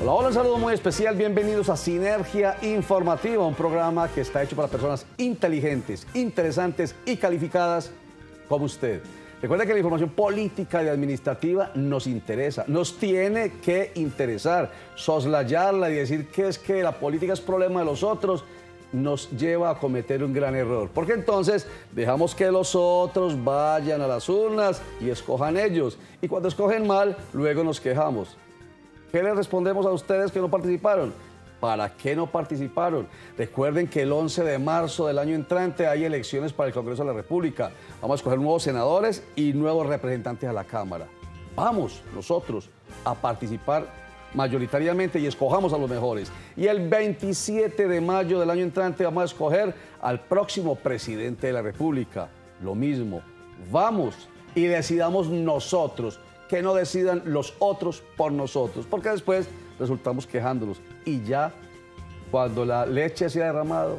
Hola, hola, un saludo muy especial. Bienvenidos a Sinergia Informativa, un programa que está hecho para personas inteligentes, interesantes y calificadas como usted. Recuerda que la información política y administrativa nos interesa, nos tiene que interesar. Soslayarla y decir que es que la política es problema de los otros nos lleva a cometer un gran error. Porque entonces dejamos que los otros vayan a las urnas y escojan ellos. Y cuando escogen mal, luego nos quejamos. ¿Qué les respondemos a ustedes que no participaron? ¿Para qué no participaron? Recuerden que el 11 de marzo del año entrante hay elecciones para el Congreso de la República. Vamos a escoger nuevos senadores y nuevos representantes a la Cámara. Vamos nosotros a participar mayoritariamente y escojamos a los mejores. Y el 27 de mayo del año entrante vamos a escoger al próximo presidente de la República. Lo mismo, vamos y decidamos nosotros, que no decidan los otros por nosotros, porque después resultamos quejándonos. Y ya, cuando la leche se ha derramado,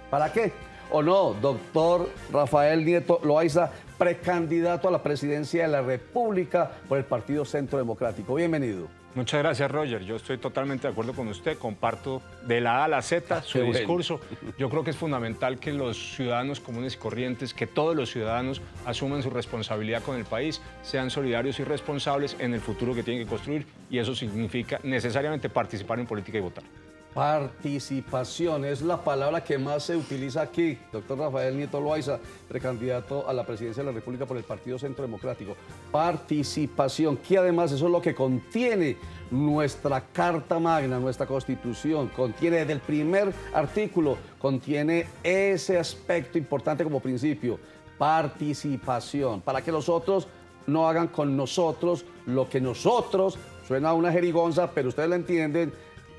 ¿para qué? ¿O no, doctor Rafael Nieto Loaiza, precandidato a la presidencia de la República por el Partido Centro Democrático? Bienvenido. Muchas gracias, Roger. Yo estoy totalmente de acuerdo con usted. Comparto de la A a la Z su discurso. Yo creo que es fundamental que los ciudadanos comunes y corrientes, que todos los ciudadanos asuman su responsabilidad con el país, sean solidarios y responsables en el futuro que tienen que construir, y eso significa necesariamente participar en política y votar. Participación es la palabra que más se utiliza aquí, doctor Rafael Nieto Loaiza, precandidato a la presidencia de la República por el Partido Centro Democrático. Participación, que además eso es lo que contiene nuestra Carta Magna, nuestra Constitución, contiene desde el primer artículo, contiene ese aspecto importante como principio, participación, para que los otros no hagan con nosotros lo que nosotros, suena a una jerigonza, pero ustedes la entienden,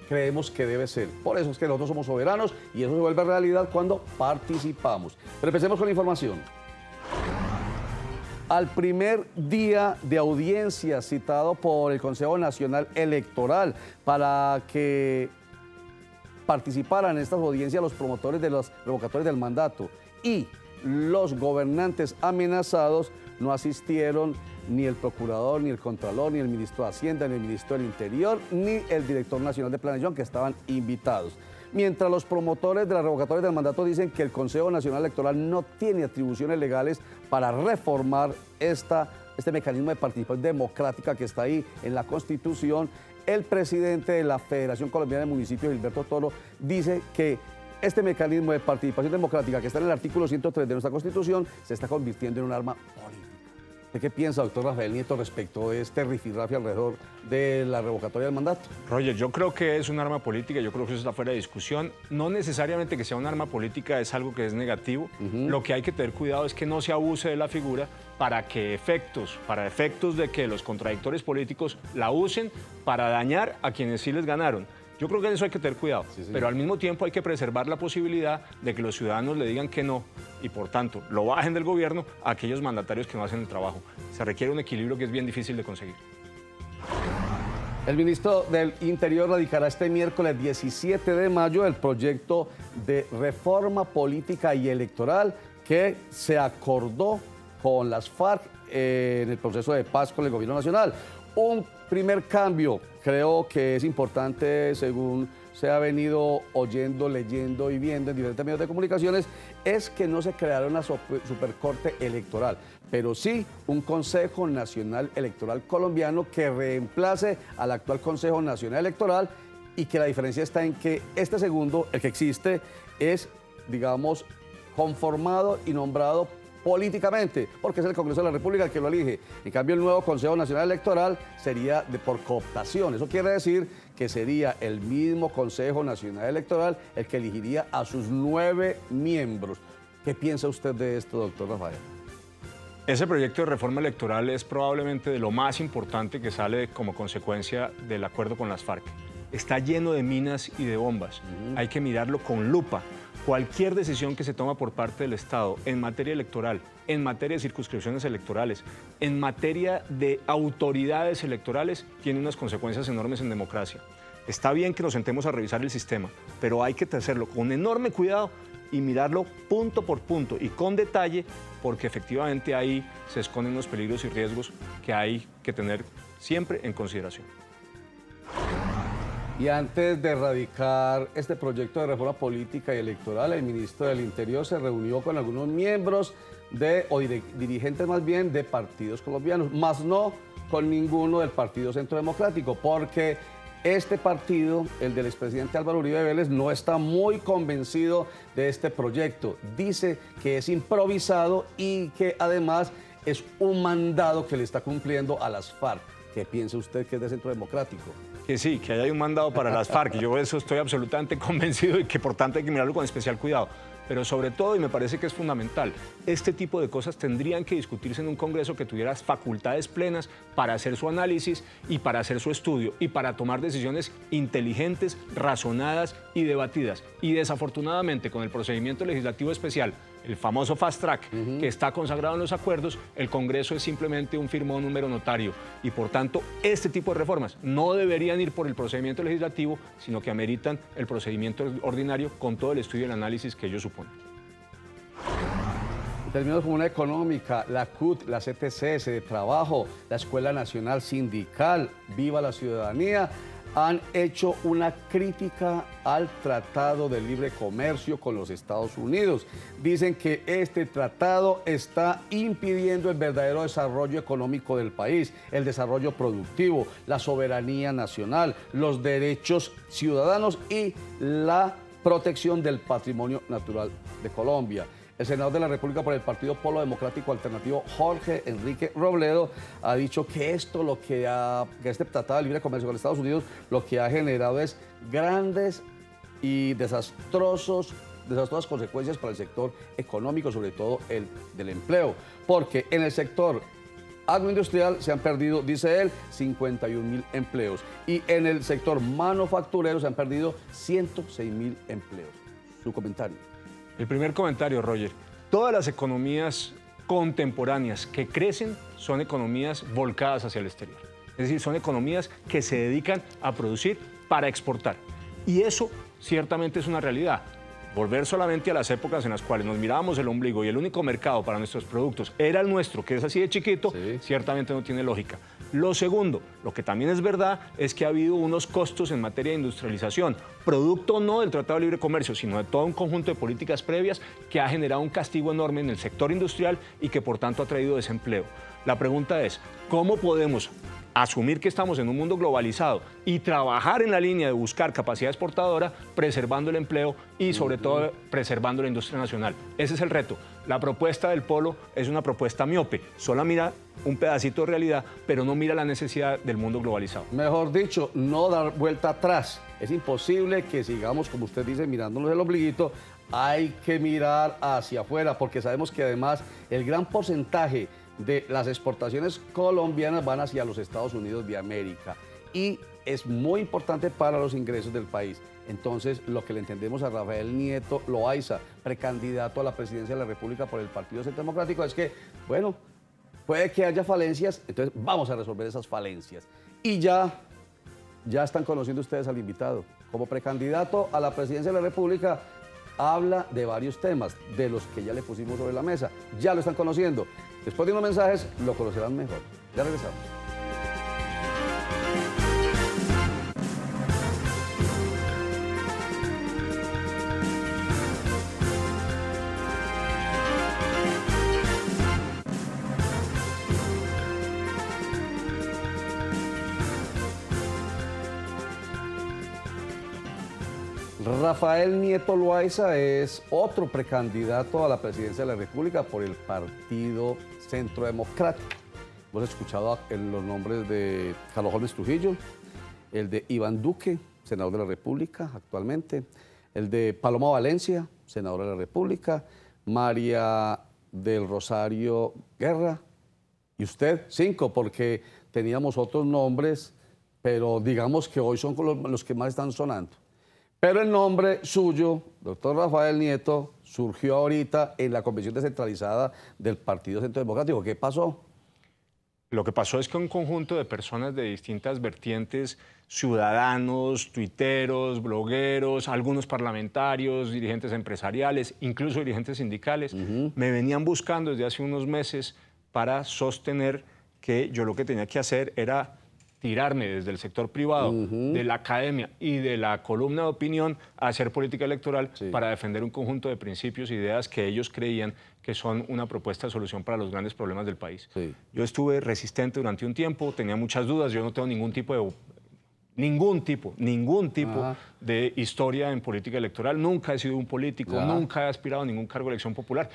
creemos que debe ser. Por eso es que nosotros somos soberanos y eso se vuelve realidad cuando participamos. Pero empecemos con la información. Al primer día de audiencia citado por el Consejo Nacional Electoral para que participaran en estas audiencias los promotores de los revocatorios del mandato y los gobernantes amenazados, no asistieron ni el procurador, ni el contralor, ni el ministro de Hacienda, ni el ministro del Interior, ni el director nacional de Planeación, que estaban invitados. Mientras los promotores de las revocatorias del mandato dicen que el Consejo Nacional Electoral no tiene atribuciones legales para reformar este mecanismo de participación democrática que está ahí en la Constitución, el presidente de la Federación Colombiana de Municipios, Gilberto Toro, dice que este mecanismo de participación democrática que está en el artículo 103 de nuestra Constitución se está convirtiendo en un arma política. ¿De qué piensa, doctor Rafael Nieto, respecto de este rifirrafe alrededor de la revocatoria del mandato? Roger, yo creo que es un arma política, yo creo que eso está fuera de discusión. No necesariamente que sea un arma política es algo que es negativo. Lo que hay que tener cuidado es que no se abuse de la figura para efectos de que los contradictores políticos la usen para dañar a quienes sí les ganaron. Yo creo que en eso hay que tener cuidado, pero al mismo tiempo hay que preservar la posibilidad de que los ciudadanos le digan que no y, por tanto, lo bajen del gobierno a aquellos mandatarios que no hacen el trabajo. Se requiere un equilibrio que es bien difícil de conseguir. El ministro del Interior radicará este miércoles 17 de mayo el proyecto de reforma política y electoral que se acordó con las FARC en el proceso de paz con el gobierno nacional. Un primer cambio, creo que es importante, según se ha venido oyendo, leyendo y viendo en diferentes medios de comunicaciones, es que no se creará una supercorte electoral, pero sí un Consejo Nacional Electoral colombiano que reemplace al actual Consejo Nacional Electoral, y que la diferencia está en que este segundo, el que existe, es, digamos, conformado y nombrado políticamente, porque es el Congreso de la República el que lo elige. En cambio, el nuevo Consejo Nacional Electoral sería por cooptación. Eso quiere decir que sería el mismo Consejo Nacional Electoral el que elegiría a sus 9 miembros. ¿Qué piensa usted de esto, doctor Rafael? Ese proyecto de reforma electoral es probablemente de lo más importante que sale como consecuencia del acuerdo con las FARC. Está lleno de minas y de bombas. Hay que mirarlo con lupa. Cualquier decisión que se toma por parte del Estado en materia electoral, en materia de circunscripciones electorales, en materia de autoridades electorales, tiene unas consecuencias enormes en democracia. Está bien que nos sentemos a revisar el sistema, pero hay que hacerlo con enorme cuidado y mirarlo punto por punto y con detalle, porque efectivamente ahí se esconden los peligros y riesgos que hay que tener siempre en consideración. Y antes de erradicar este proyecto de reforma política y electoral, el ministro del Interior se reunió con algunos miembros dirigentes más bien de partidos colombianos, más no con ninguno del Partido Centro Democrático, porque este partido, el del expresidente Álvaro Uribe Vélez, no está muy convencido de este proyecto. Dice que es improvisado y que además es un mandado que le está cumpliendo a las FARC. ¿Qué piensa usted que es de Centro Democrático? Que sí, que hay un mandado para las FARC. Yo de eso estoy absolutamente convencido y que por tanto hay que mirarlo con especial cuidado. Pero sobre todo, y me parece que es fundamental, este tipo de cosas tendrían que discutirse en un Congreso que tuviera facultades plenas para hacer su análisis y para hacer su estudio y para tomar decisiones inteligentes, razonadas y debatidas. Y desafortunadamente, con el procedimiento legislativo especial, el famoso fast track que está consagrado en los acuerdos, el Congreso es simplemente un firmón, un mero notario. Y por tanto, este tipo de reformas no deberían ir por el procedimiento legislativo, sino que ameritan el procedimiento ordinario con todo el estudio y el análisis que ello supone. En términos de comunidad económica, la CUT, la CTC, de Trabajo, la Escuela Nacional Sindical, Viva la Ciudadanía, han hecho una crítica al Tratado de Libre Comercio con los Estados Unidos. Dicen que este tratado está impidiendo el verdadero desarrollo económico del país, el desarrollo productivo, la soberanía nacional, los derechos ciudadanos y la protección del patrimonio natural de Colombia. El senador de la República por el Partido Polo Democrático Alternativo, Jorge Enrique Robledo, ha dicho que que este Tratado de Libre Comercio con Estados Unidos lo que ha generado es grandes y desastrosas consecuencias para el sector económico, sobre todo el del empleo, porque en el sector agroindustrial se han perdido, dice él, 51.000 empleos y en el sector manufacturero se han perdido 106.000 empleos. Su comentario. El primer comentario, Roger. Todas las economías contemporáneas que crecen son economías volcadas hacia el exterior. Es decir, son economías que se dedican a producir para exportar. Y eso ciertamente es una realidad. Volver solamente a las épocas en las cuales nos mirábamos el ombligo y el único mercado para nuestros productos era el nuestro, que es así de chiquito, sí, ciertamente no tiene lógica. Lo segundo, lo que también es verdad, es que ha habido unos costos en materia de industrialización, producto no del Tratado de Libre Comercio, sino de todo un conjunto de políticas previas que ha generado un castigo enorme en el sector industrial y que por tanto ha traído desempleo. La pregunta es, ¿cómo podemos asumir que estamos en un mundo globalizado y trabajar en la línea de buscar capacidad exportadora, preservando el empleo y sobre todo preservando la industria nacional? Ese es el reto. La propuesta del Polo es una propuesta miope, solo mira un pedacito de realidad, pero no mira la necesidad del mundo globalizado. Mejor dicho, no dar vuelta atrás. Es imposible que sigamos, como usted dice, mirándonos el ombliguito. Hay que mirar hacia afuera, porque sabemos que además el gran porcentaje de las exportaciones colombianas van hacia los Estados Unidos de América y es muy importante para los ingresos del país. Entonces, lo que le entendemos a Rafael Nieto Loaiza, precandidato a la presidencia de la República por el Partido Centro Democrático, es que, bueno, puede que haya falencias, entonces vamos a resolver esas falencias. Y ya están conociendo ustedes al invitado. Como precandidato a la presidencia de la República, habla de varios temas, de los que ya le pusimos sobre la mesa. Ya lo están conociendo. Después de unos mensajes, lo conocerán mejor. Ya regresamos. Rafael Nieto Loaiza es otro precandidato a la presidencia de la República por el Partido Centro Democrático. Hemos escuchado los nombres de Carlos Holmes Trujillo, el de Iván Duque, senador de la República actualmente, el de Paloma Valencia, senador de la República, María del Rosario Guerra, y usted, 5, porque teníamos otros nombres, pero digamos que hoy son los que más están sonando. Pero el nombre suyo, doctor Rafael Nieto, surgió ahorita en la convención descentralizada del Partido Centro Democrático. ¿Qué pasó? Lo que pasó es que un conjunto de personas de distintas vertientes, ciudadanos, tuiteros, blogueros, algunos parlamentarios, dirigentes empresariales, incluso dirigentes sindicales, me venían buscando desde hace unos meses para sostener que yo lo que tenía que hacer era tirarme desde el sector privado, de la academia y de la columna de opinión a hacer política electoral para defender un conjunto de principios e ideas que ellos creían que son una propuesta de solución para los grandes problemas del país. Yo estuve resistente durante un tiempo, tenía muchas dudas, yo no tengo ningún tipo de historia en política electoral, nunca he sido un político, nunca he aspirado a ningún cargo de elección popular.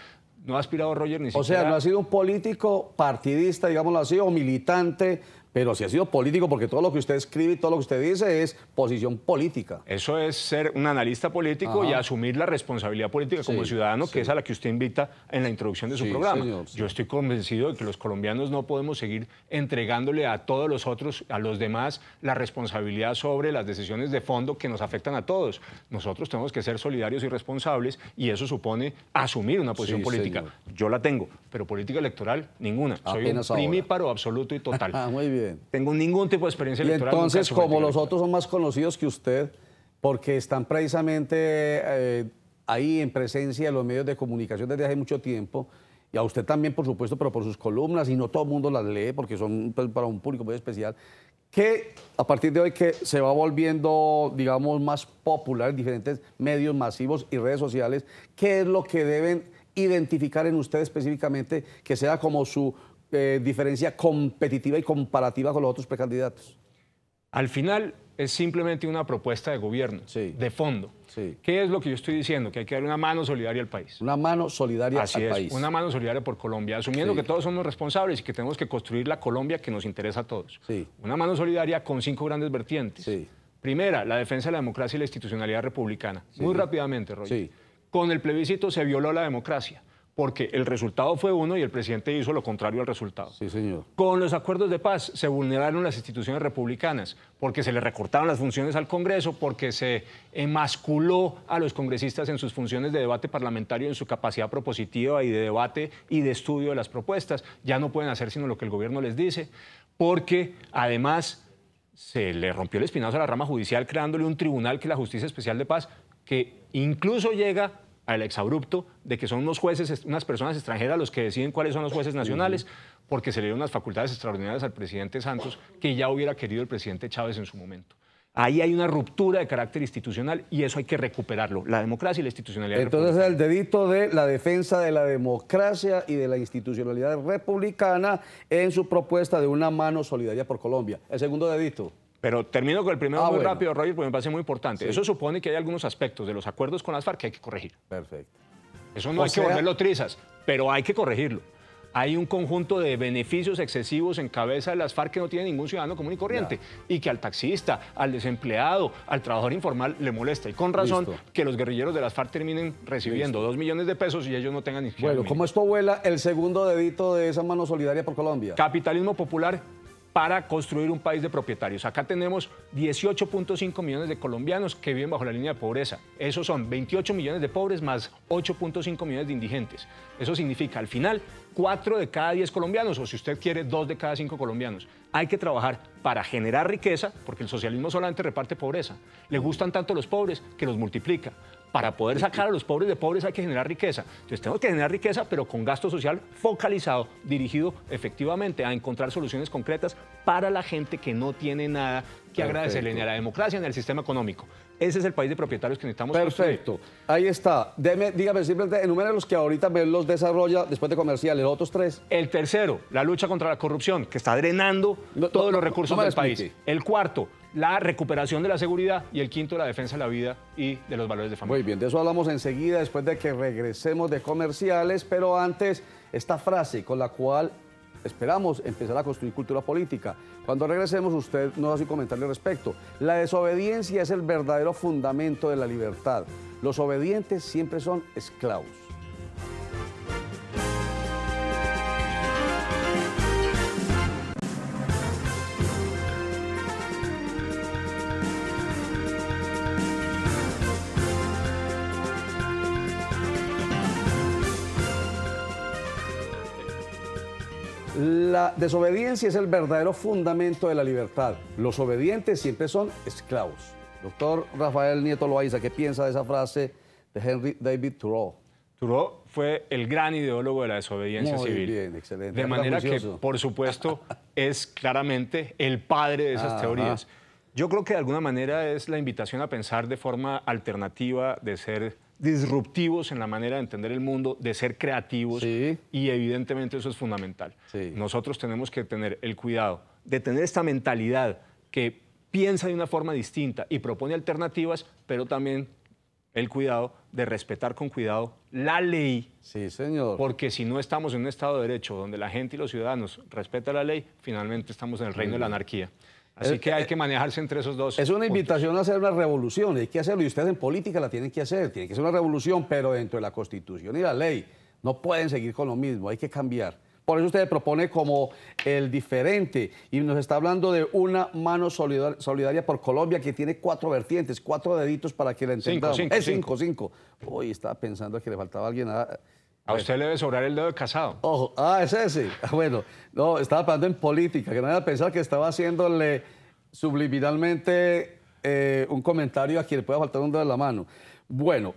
No ha aspirado Roger ni siquiera... O sea, no ha sido un político partidista, digámoslo así, o militante, pero sí ha sido político porque todo lo que usted escribe y todo lo que usted dice es posición política. Eso es ser un analista político y asumir la responsabilidad política como ciudadano, que es a la que usted invita en la introducción de su programa. Señor, Yo estoy convencido de que los colombianos no podemos seguir entregándole a todos los otros, a los demás, la responsabilidad sobre las decisiones de fondo que nos afectan a todos. Nosotros tenemos que ser solidarios y responsables y eso supone asumir una posición política. Señor. Yo la tengo, pero política electoral, ninguna. Soy un primíparo absoluto y total. Muy bien. Tengo ningún tipo de experiencia electoral. Y entonces, como los otros son más conocidos que usted, porque están precisamente ahí en presencia de los medios de comunicación desde hace mucho tiempo, y a usted también, por supuesto, pero por sus columnas, y no todo el mundo las lee porque son para un público muy especial, que a partir de hoy que se va volviendo, digamos, más popular en diferentes medios masivos y redes sociales, ¿qué es lo que deben identificar en usted específicamente que sea como su diferencia competitiva y comparativa con los otros precandidatos? Al final es simplemente una propuesta de gobierno, de fondo. ¿Qué es lo que yo estoy diciendo? Que hay que dar una mano solidaria al país. Una mano solidaria al país. Una mano solidaria por Colombia, asumiendo que todos somos responsables y que tenemos que construir la Colombia que nos interesa a todos. Una mano solidaria con 5 grandes vertientes. Primera, la defensa de la democracia y la institucionalidad republicana. Muy rápidamente, Roger. Con el plebiscito se violó la democracia, porque el resultado fue uno y el presidente hizo lo contrario al resultado. Señor. Con los acuerdos de paz se vulneraron las instituciones republicanas, porque se le recortaron las funciones al Congreso, porque se emasculó a los congresistas en sus funciones de debate parlamentario, en su capacidad propositiva y de debate y de estudio de las propuestas. Ya no pueden hacer sino lo que el gobierno les dice, porque además se le rompió el espinazo a la rama judicial creándole un tribunal que es la Justicia Especial de Paz, que incluso llega al exabrupto de que son unos jueces, unas personas extranjeras los que deciden cuáles son los jueces nacionales, porque se le dieron unas facultades extraordinarias al presidente Santos que ya hubiera querido el presidente Chávez en su momento. Ahí hay una ruptura de carácter institucional y eso hay que recuperarlo, la democracia y la institucionalidad. Entonces el dedito de la defensa de la democracia y de la institucionalidad republicana en su propuesta de una mano solidaria por Colombia. El segundo dedito. Pero termino con el primero muy rápido, Roger, porque me parece muy importante. Eso supone que hay algunos aspectos de los acuerdos con las FARC que hay que corregir. Perfecto. Eso no hay que volverlo trizas, pero hay que corregirlo. Hay un conjunto de beneficios excesivos en cabeza de las FARC que no tiene ningún ciudadano común y corriente y que al taxista, al desempleado, al trabajador informal le molesta. Y con razón que los guerrilleros de las FARC terminen recibiendo 2 millones de pesos y ellos no tengan ni siquiera. Bueno, ¿cómo esto vuela el segundo dedito de esa mano solidaria por Colombia? Capitalismo popular para construir un país de propietarios. Acá tenemos 18.5 millones de colombianos que viven bajo la línea de pobreza. Esos son 28 millones de pobres más 8.5 millones de indigentes. Eso significa, al final, 4 de cada 10 colombianos, o si usted quiere, 2 de cada 5 colombianos. Hay que trabajar para generar riqueza, porque el socialismo solamente reparte pobreza. Le gustan tanto los pobres que los multiplica. Para poder sacar a los pobres de pobres hay que generar riqueza. Entonces tenemos que generar riqueza, pero con gasto social focalizado, dirigido efectivamente a encontrar soluciones concretas para la gente que no tiene nada que agradecerle ni a la democracia ni al sistema económico. Ese es el país de propietarios que necesitamos construir. Ahí está. Dígame, simplemente enumere los que ahorita los desarrolla después de comerciales, los otros 3. El tercero, la lucha contra la corrupción, que está drenando todos los recursos del país. El cuarto, la recuperación de la seguridad, y el quinto, la defensa de la vida y de los valores de familia. Muy bien, de eso hablamos enseguida después de que regresemos de comerciales, pero antes esta frase con la cual esperamos empezar a construir cultura política. Cuando regresemos usted nos hace un comentario al respecto. La desobediencia es el verdadero fundamento de la libertad. Los obedientes siempre son esclavos. La desobediencia es el verdadero fundamento de la libertad. Los obedientes siempre son esclavos. Doctor Rafael Nieto Loaiza, ¿qué piensa de esa frase de Henry David Thoreau? Thoreau fue el gran ideólogo de la desobediencia civil. Muy bien, excelente. De manera que, por supuesto, es claramente el padre de esas teorías. Yo creo que de alguna manera es la invitación a pensar de forma alternativa, de ser disruptivos en la manera de entender el mundo, de ser creativos, y evidentemente eso es fundamental. Nosotros tenemos que tener el cuidado de tener esta mentalidad que piensa de una forma distinta y propone alternativas, pero también el cuidado de respetar con cuidado la ley. Sí, señor. Porque si no estamos en un Estado de Derecho donde la gente y los ciudadanos respetan la ley, finalmente estamos en el reino de la anarquía. Así que hay que manejarse entre esos dos. Es una invitación puntos. a hacer una revolución, hay que hacerlo, y ustedes en política la tienen que hacer. Tiene que ser una revolución, pero dentro de la Constitución y la ley. No pueden seguir con lo mismo, hay que cambiar. Por eso usted propone como el diferente y nos está hablando de una mano solidaria por Colombia que tiene 4 vertientes, 4 deditos para que la entendamos. Cinco. Uy, estaba pensando que le faltaba alguien. A usted le debe sobrar el dedo de Casado. Ojo, es ese. Bueno, no, estaba pensando en política, que no era a pensar que estaba haciéndole subliminalmente un comentario a quien le pueda faltar un dedo de la mano. Bueno,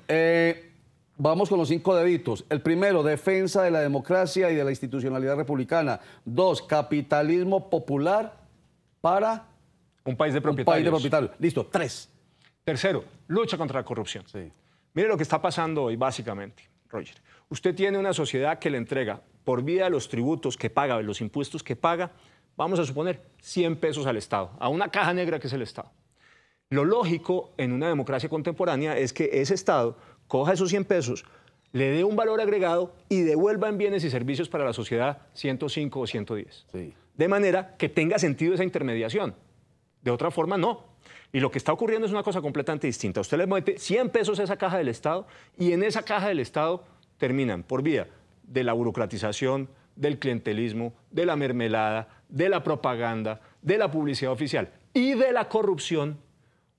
vamos con los 5 deditos. El primero, defensa de la democracia y de la institucionalidad republicana. 2, capitalismo popular para un país de propietarios. Listo, 3. Tercero, lucha contra la corrupción. Sí. Mire lo que está pasando hoy, básicamente, Roger. Usted tiene una sociedad que le entrega, por vía de los tributos que paga, de los impuestos que paga, vamos a suponer 100 pesos al Estado, a una caja negra que es el Estado. Lo lógico en una democracia contemporánea es que ese Estado coja esos 100 pesos, le dé un valor agregado y devuelva en bienes y servicios para la sociedad 105 o 110. Sí. De manera que tenga sentido esa intermediación. De otra forma, no. Y lo que está ocurriendo es una cosa completamente distinta. Usted le mete 100 pesos a esa caja del Estado y en esa caja del Estado terminan por vía de la burocratización, del clientelismo, de la mermelada, de la propaganda, de la publicidad oficial y de la corrupción,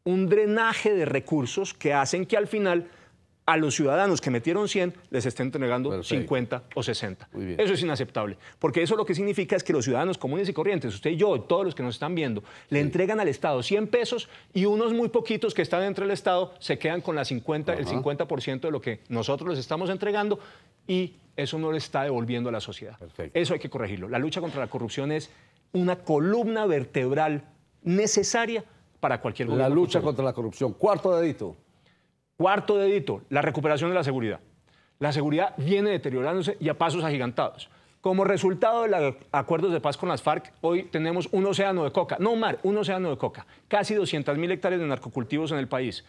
un drenaje de recursos que hacen que al final a los ciudadanos que metieron 100 les estén entregando 50 o 60. Eso es inaceptable, porque eso lo que significa es que los ciudadanos comunes y corrientes, usted y yo, todos los que nos están viendo, le entregan al Estado 100 pesos y unos muy poquitos que están dentro del Estado se quedan con el 50% de lo que nosotros les estamos entregando y eso no le está devolviendo a la sociedad. Eso hay que corregirlo. La lucha contra la corrupción es una columna vertebral necesaria para cualquier gobierno. La lucha contra la corrupción. 4 dedito. 4 dedito, la recuperación de la seguridad. La seguridad viene deteriorándose y a pasos agigantados. Como resultado de los acuerdos de paz con las FARC, hoy tenemos un océano de coca, no mar, un océano de coca, casi 200.000 hectáreas de narcocultivos en el país.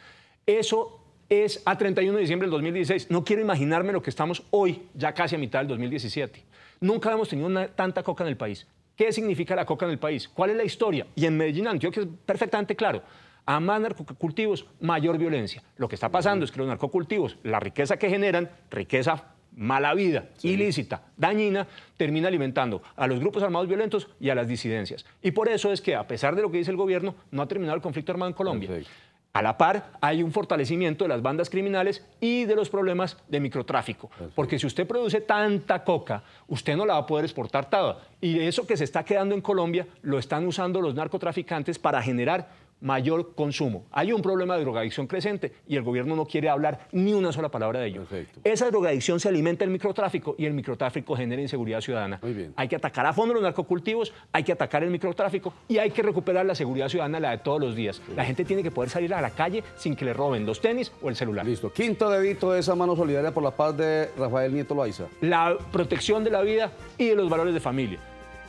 Eso es a 31 de diciembre del 2016. No quiero imaginarme lo que estamos hoy, ya casi a mitad del 2017. Nunca hemos tenido tanta coca en el país. ¿Qué significa la coca en el país? ¿Cuál es la historia? Y en Medellín, Antioquia, es perfectamente claro. A más narcocultivos, mayor violencia. Lo que está pasando es que los narcocultivos, la riqueza que generan, riqueza mala vida, ilícita, dañina, termina alimentando a los grupos armados violentos y a las disidencias. Y por eso es que, a pesar de lo que dice el gobierno, no ha terminado el conflicto armado en Colombia. A la par, hay un fortalecimiento de las bandas criminales y de los problemas de microtráfico. Porque si usted produce tanta coca, usted no la va a poder exportar toda. Y eso que se está quedando en Colombia lo están usando los narcotraficantes para generar mayor consumo. Hay un problema de drogadicción creciente y el gobierno no quiere hablar ni una sola palabra de ello. Esa drogadicción se alimenta del microtráfico y el microtráfico genera inseguridad ciudadana. Hay que atacar a fondo los narcocultivos, hay que atacar el microtráfico y hay que recuperar la seguridad ciudadana, la de todos los días. La gente tiene que poder salir a la calle sin que le roben los tenis o el celular. Listo. 5º dedito de esa mano solidaria por la paz de Rafael Nieto Loaiza. La protección de la vida y de los valores de familia.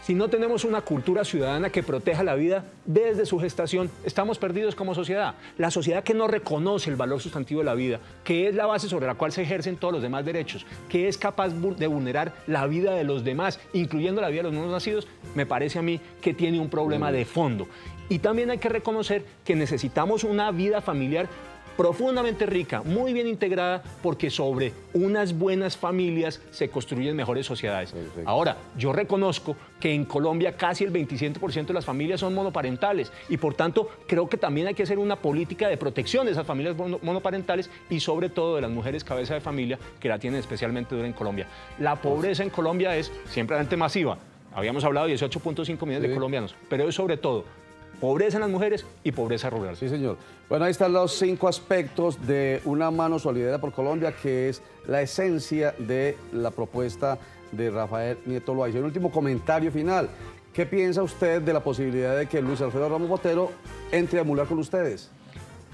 Si no tenemos una cultura ciudadana que proteja la vida desde su gestación, estamos perdidos como sociedad. La sociedad que no reconoce el valor sustantivo de la vida, que es la base sobre la cual se ejercen todos los demás derechos, que es capaz de vulnerar la vida de los demás, incluyendo la vida de los nuevos nacidos, me parece a mí que tiene un problema de fondo. Y también hay que reconocer que necesitamos una vida familiar profundamente rica, muy bien integrada, porque sobre unas buenas familias se construyen mejores sociedades. Ahora, yo reconozco que en Colombia casi el 27% de las familias son monoparentales y por tanto creo que también hay que hacer una política de protección de esas familias monoparentales y sobre todo de las mujeres cabeza de familia que la tienen especialmente dura en Colombia. La pobreza en Colombia es simplemente masiva. Habíamos hablado de 18.5 millones de colombianos, pero es sobre todo pobreza en las mujeres y pobreza rural. Sí, señor. Bueno, ahí están los 5 aspectos de una mano solidaria por Colombia, que es la esencia de la propuesta de Rafael Nieto Loaiza. Un último comentario final. ¿Qué piensa usted de la posibilidad de que Luis Alfredo Ramos Botero entre a emular con ustedes?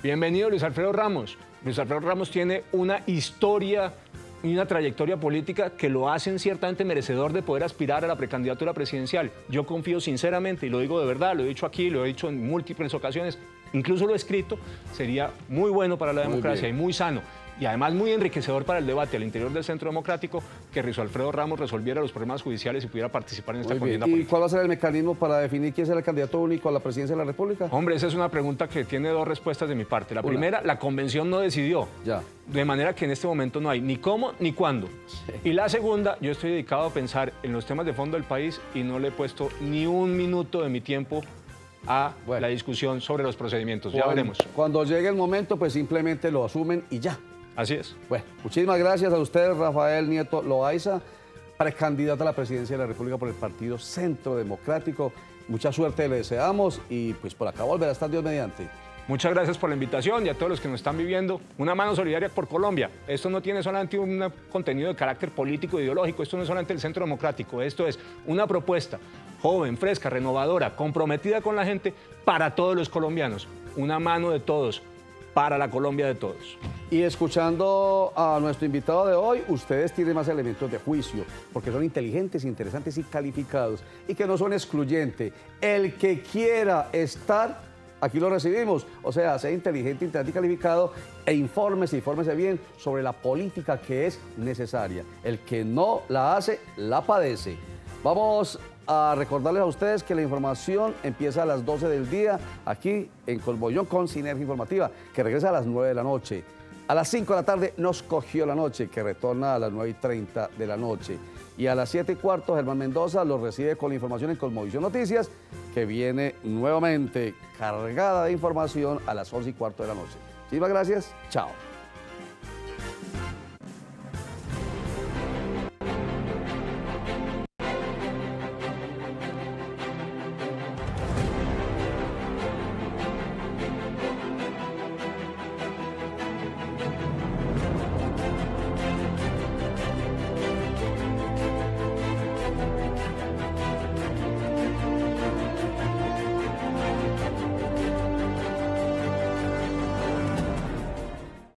Bienvenido, Luis Alfredo Ramos. Luis Alfredo Ramos tiene una historia y una trayectoria política que lo hacen ciertamente merecedor de poder aspirar a la precandidatura presidencial. Yo confío sinceramente, y lo digo de verdad, lo he dicho aquí, lo he dicho en múltiples ocasiones, incluso lo he escrito, sería muy bueno para la democracia y muy sano. Y además muy enriquecedor para el debate al interior del Centro Democrático que Luis Alfredo Ramos resolviera los problemas judiciales y pudiera participar en esta contienda política. ¿Y cuál va a ser el mecanismo para definir quién será el candidato único a la presidencia de la República? Hombre, esa es una pregunta que tiene dos respuestas de mi parte. La primera, la convención no decidió. Ya. De manera que en este momento no hay ni cómo ni cuándo. Sí. Y la segunda, yo estoy dedicado a pensar en los temas de fondo del país y no le he puesto ni un minuto de mi tiempo a la discusión sobre los procedimientos. Ya veremos. Cuando llegue el momento, pues simplemente lo asumen y ya. Así es. Bueno, muchísimas gracias a usted, Rafael Nieto Loaiza, precandidato a la presidencia de la República por el Partido Centro Democrático. Mucha suerte le deseamos y pues por acá volverá a estar Dios mediante. Muchas gracias por la invitación y a todos los que nos están viviendo. Una mano solidaria por Colombia. Esto no tiene solamente un contenido de carácter político e ideológico, esto no es solamente el Centro Democrático, esto es una propuesta joven, fresca, renovadora, comprometida con la gente para todos los colombianos. Una mano de todos para la Colombia de todos. Y escuchando a nuestro invitado de hoy, ustedes tienen más elementos de juicio, porque son inteligentes, interesantes y calificados, y que no son excluyentes. El que quiera estar, aquí lo recibimos, o sea, sea inteligente, interesante y calificado, e infórmese bien sobre la política que es necesaria. El que no la hace, la padece. Vamos a recordarles a ustedes que la información empieza a las 12 del día aquí en Colbollón con Sinergia Informativa, que regresa a las 9 de la noche. A las 5 de la tarde nos cogió la noche, que retorna a las 9:30 de la noche. Y a las 7:15 Germán Mendoza los recibe con la información en Colmovisión Noticias, que viene nuevamente cargada de información a las 11:15 de la noche. Muchísimas gracias, chao.